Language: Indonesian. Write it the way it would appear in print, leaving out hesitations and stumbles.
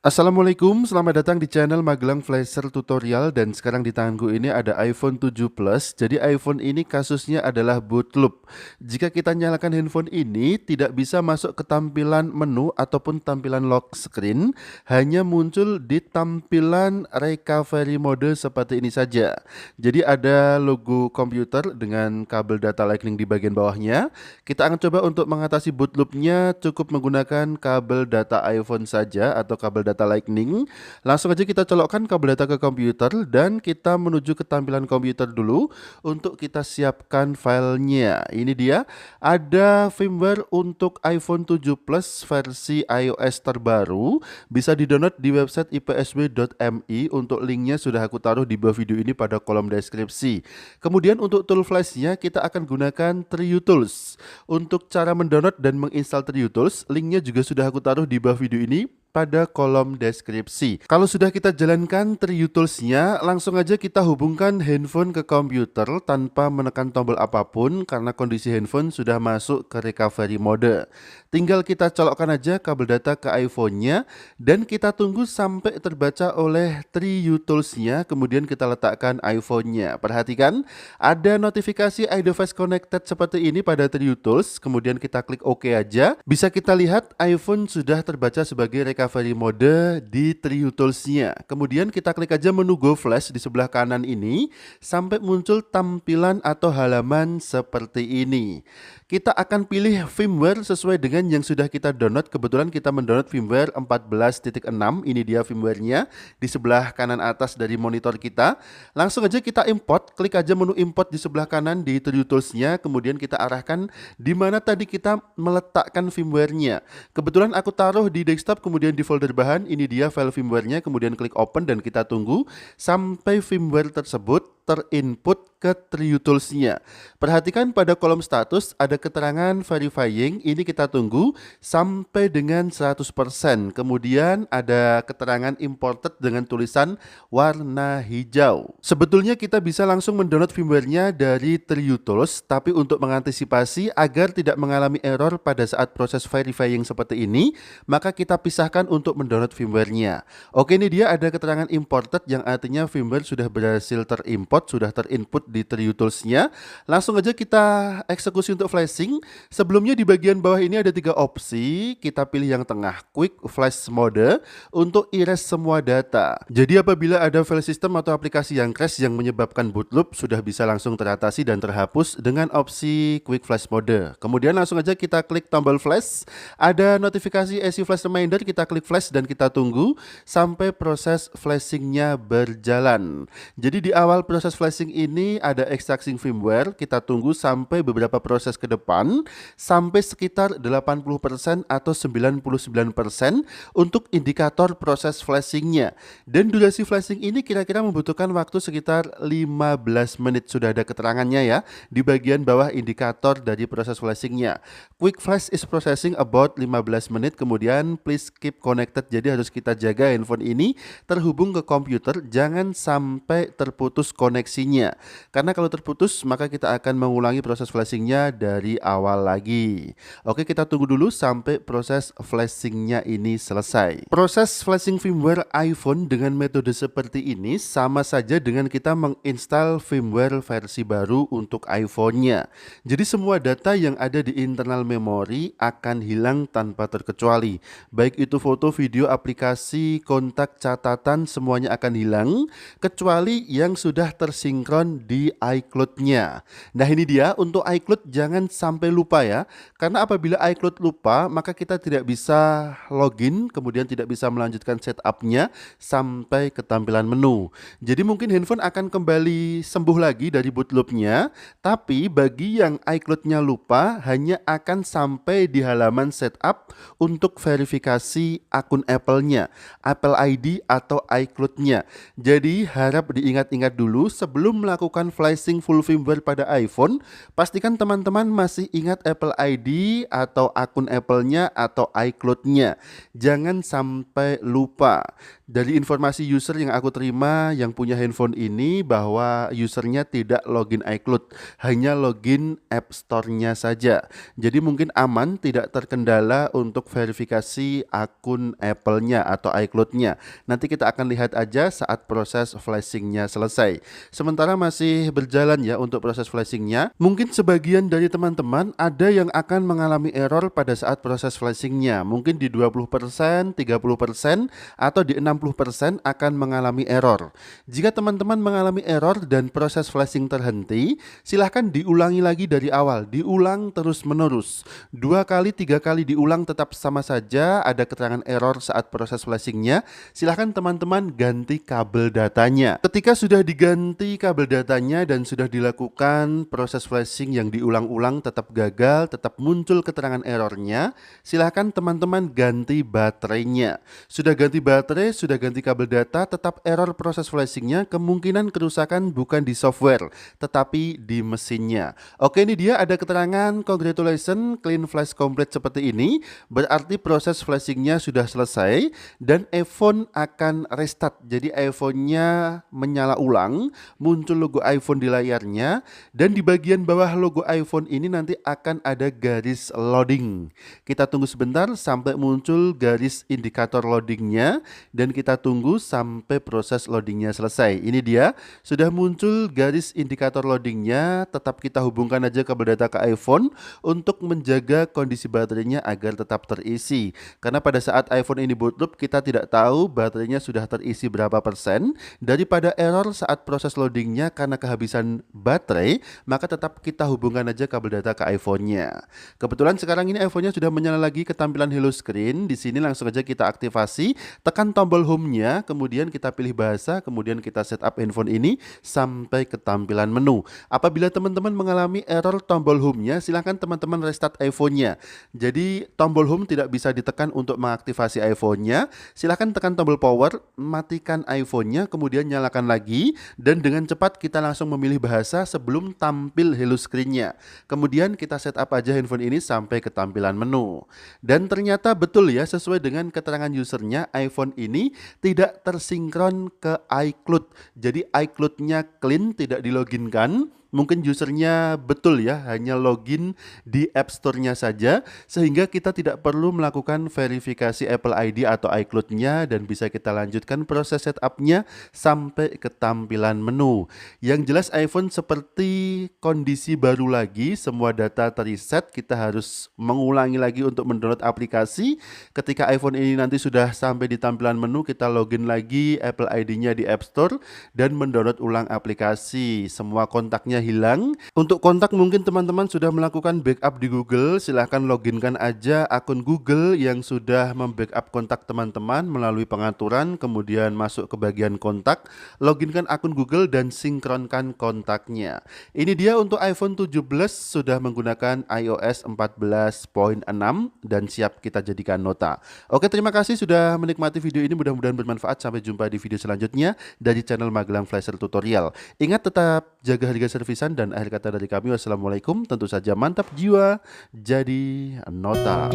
Assalamualaikum, selamat datang di channel Magelang Flasher Tutorial. Dan sekarang di tanganku ini ada iPhone 7 Plus. Jadi iPhone ini kasusnya adalah boot loop. Jika kita nyalakan handphone ini, tidak bisa masuk ke tampilan menu ataupun tampilan lock screen, hanya muncul di tampilan recovery mode seperti ini saja. Jadi ada logo komputer dengan kabel data Lightning di bagian bawahnya. Kita akan coba untuk mengatasi boot loopnya cukup menggunakan kabel data iPhone saja atau kabel data Lightning. Langsung aja kita colokkan kabel data ke komputer dan kita menuju ke tampilan komputer dulu untuk kita siapkan filenya. Ini dia, ada firmware untuk iPhone 7 Plus versi iOS terbaru. Bisa di-download di website ipsw.mi. Untuk linknya sudah aku taruh di bawah video ini pada kolom deskripsi. Kemudian untuk tool flashnya kita akan gunakan TriuTools. Untuk cara mendownload dan menginstal TriuTools, linknya juga sudah aku taruh di bawah video ini pada kolom deskripsi. Kalau sudah kita jalankan TriuTools-nya, langsung aja kita hubungkan handphone ke komputer tanpa menekan tombol apapun karena kondisi handphone sudah masuk ke recovery mode. Tinggal kita colokkan aja kabel data ke iPhone-nya dan kita tunggu sampai terbaca oleh TriuTools-nya, kemudian kita letakkan iPhone-nya. Perhatikan, ada notifikasi iDevice Connected seperti ini pada TriuTools, kemudian kita klik OK aja. Bisa kita lihat iPhone sudah terbaca sebagai recovery mode di TriuTools-nya. Kemudian kita klik aja menu Go Flash di sebelah kanan ini sampai muncul tampilan atau halaman seperti ini. Kita akan pilih firmware sesuai dengan yang sudah kita download. Kebetulan kita mendownload firmware 14.6. Ini dia firmware-nya di sebelah kanan atas dari monitor kita. Langsung aja kita import. Klik aja menu import di sebelah kanan di TriuTools-nya. Kemudian kita arahkan di mana tadi kita meletakkan firmware-nya. Kebetulan aku taruh di desktop, kemudian di folder bahan. Ini dia file firmware-nya. Kemudian klik open dan kita tunggu sampai firmware tersebut terinput ke TriuTools-nya. Perhatikan pada kolom status ada keterangan verifying, ini kita tunggu sampai dengan 100%. Kemudian ada keterangan imported dengan tulisan warna hijau. Sebetulnya kita bisa langsung mendownload firmware-nya dari TriuTools, tapi untuk mengantisipasi agar tidak mengalami error pada saat proses verifying seperti ini, maka kita pisahkan untuk mendownload firmware-nya. Oke, ini dia ada keterangan imported yang artinya firmware sudah berhasil terimport, sudah terinput di TriuTools-nya. Langsung aja kita eksekusi untuk flashing. Sebelumnya di bagian bawah ini ada 3 opsi. Kita pilih yang tengah, Quick Flash Mode, untuk erase semua data. Jadi apabila ada file system atau aplikasi yang crash yang menyebabkan boot loop, sudah bisa langsung teratasi dan terhapus dengan opsi Quick Flash Mode. Kemudian langsung aja kita klik tombol flash. Ada notifikasi ESI Flash Reminder, kita klik flash dan kita tunggu sampai proses flashingnya berjalan. Jadi di awal proses flashing ini ada extracting firmware, kita tunggu sampai beberapa proses ke depan sampai sekitar 80% atau 99% untuk indikator proses flashingnya. Dan durasi flashing ini kira-kira membutuhkan waktu sekitar 15 menit. Sudah ada keterangannya ya di bagian bawah indikator dari proses flashingnya. Quick flash is processing about 15 menit, kemudian please keep connected. Jadi harus kita jaga handphone ini terhubung ke komputer, jangan sampai terputus koneksinya. Karena kalau terputus maka kita akan mengulangi proses flashingnya dari awal lagi. Oke, kita tunggu dulu sampai proses flashingnya ini selesai. Proses flashing firmware iPhone dengan metode seperti ini sama saja dengan kita menginstal firmware versi baru untuk iPhone-nya. Jadi semua data yang ada di internal memori akan hilang tanpa terkecuali. Baik itu foto, video, aplikasi, kontak, catatan, semuanya akan hilang kecuali yang sudah tersinkron di iCloud-nya. Nah, ini dia, untuk iCloud jangan sampai lupa ya. Karena apabila iCloud lupa, maka kita tidak bisa login, kemudian tidak bisa melanjutkan setup-nya sampai ke tampilan menu. Jadi mungkin handphone akan kembali sembuh lagi dari boot loop-nya, tapi bagi yang iCloud-nya lupa hanya akan sampai di halaman setup untuk verifikasi akun Apple-nya, Apple ID atau iCloud-nya. Jadi harap diingat-ingat dulu sebelum melakukan flashing full firmware pada iPhone, pastikan teman-teman masih ingat Apple ID atau akun Apple-nya atau iCloud-nya. Jangan sampai lupa. Dari informasi user yang aku terima yang punya handphone ini bahwa usernya tidak login iCloud, hanya login App Store-nya saja. Jadi mungkin aman, tidak terkendala untuk verifikasi akun Apple-nya atau iCloud-nya. Nanti kita akan lihat aja saat proses flashing-nya selesai. Sementara masih berjalan ya untuk proses flashing-nya. Mungkin sebagian dari teman-teman ada yang akan mengalami error pada saat proses flashing-nya. Mungkin di 20%, 30%, atau di 60% akan mengalami error. Jika teman-teman mengalami error dan proses flashing terhenti, silahkan diulangi lagi dari awal, diulang terus-menerus. 2 kali, 3 kali diulang tetap sama saja ada keterangan error saat proses flashingnya, silahkan teman-teman ganti kabel datanya. Ketika sudah diganti kabel datanya dan sudah dilakukan proses flashing yang diulang-ulang tetap gagal, tetap muncul keterangan errornya, silahkan teman-teman ganti baterainya. Sudah ganti baterai, sudah ganti kabel data, tetap error proses flashingnya, kemungkinan kerusakan bukan di software, tetapi di mesinnya. Oke, ini dia ada keterangan congratulations, clean flash complete seperti ini, berarti proses flashingnya sudah selesai dan iPhone akan restart. Jadi iPhone-nya menyala ulang, muncul logo iPhone di layarnya, dan di bagian bawah logo iPhone ini nanti akan ada garis loading. Kita tunggu sebentar sampai muncul garis indikator loadingnya dan kita tunggu sampai proses loadingnya selesai. Ini dia sudah muncul garis indikator loadingnya. Tetap kita hubungkan aja kabel data ke iPhone untuk menjaga kondisi baterainya agar tetap terisi, karena pada saat iPhone ini boot loop kita tidak tahu baterainya sudah terisi berapa persen. Daripada error saat proses loadingnya karena kehabisan baterai, maka tetap kita hubungkan aja kabel data ke iPhone-nya. Kebetulan sekarang ini iPhone-nya sudah menyala lagi ketampilan Hello Screen. Di sini langsung aja kita aktifasi, tekan tombol home-nya, kemudian kita pilih bahasa, kemudian kita setup handphone ini sampai ke tampilan menu. Apabila teman-teman mengalami error tombol home-nya, silahkan teman-teman restart iPhone-nya. Jadi tombol home tidak bisa ditekan untuk mengaktifasi iPhone-nya. Silahkan tekan tombol power, matikan iPhone-nya, kemudian nyalakan lagi, dan dengan cepat kita langsung memilih bahasa sebelum tampil Hello Screen-nya. Kemudian kita setup aja handphone ini sampai ke tampilan menu. Dan ternyata betul ya, sesuai dengan keterangan usernya, iPhone ini tidak tersinkron ke iCloud. Jadi iCloud-nya clean, tidak diloginkan. Mungkin usernya betul ya, hanya login di App Store-nya saja, sehingga kita tidak perlu melakukan verifikasi Apple ID atau iCloud-nya dan bisa kita lanjutkan proses setup-nya sampai ke tampilan menu. Yang jelas iPhone seperti kondisi baru lagi, semua data terreset, kita harus mengulangi lagi untuk mendownload aplikasi. Ketika iPhone ini nanti sudah sampai di tampilan menu, kita login lagi Apple ID-nya di App Store dan mendownload ulang aplikasi. Semua kontaknya hilang. Untuk kontak mungkin teman-teman sudah melakukan backup di Google, silahkan loginkan aja akun Google yang sudah membackup kontak teman-teman melalui pengaturan, kemudian masuk ke bagian kontak, loginkan akun Google dan sinkronkan kontaknya. Ini dia untuk iPhone 17 sudah menggunakan iOS 14.6 dan siap kita jadikan nota. Oke, terima kasih sudah menikmati video ini, mudah-mudahan bermanfaat. Sampai jumpa di video selanjutnya dari channel Magelang Flasher Tutorial. Ingat tetap jaga harga servisan dan akhir kata dari kami wassalamualaikum. Tentu saja mantap jiwa jadi nota.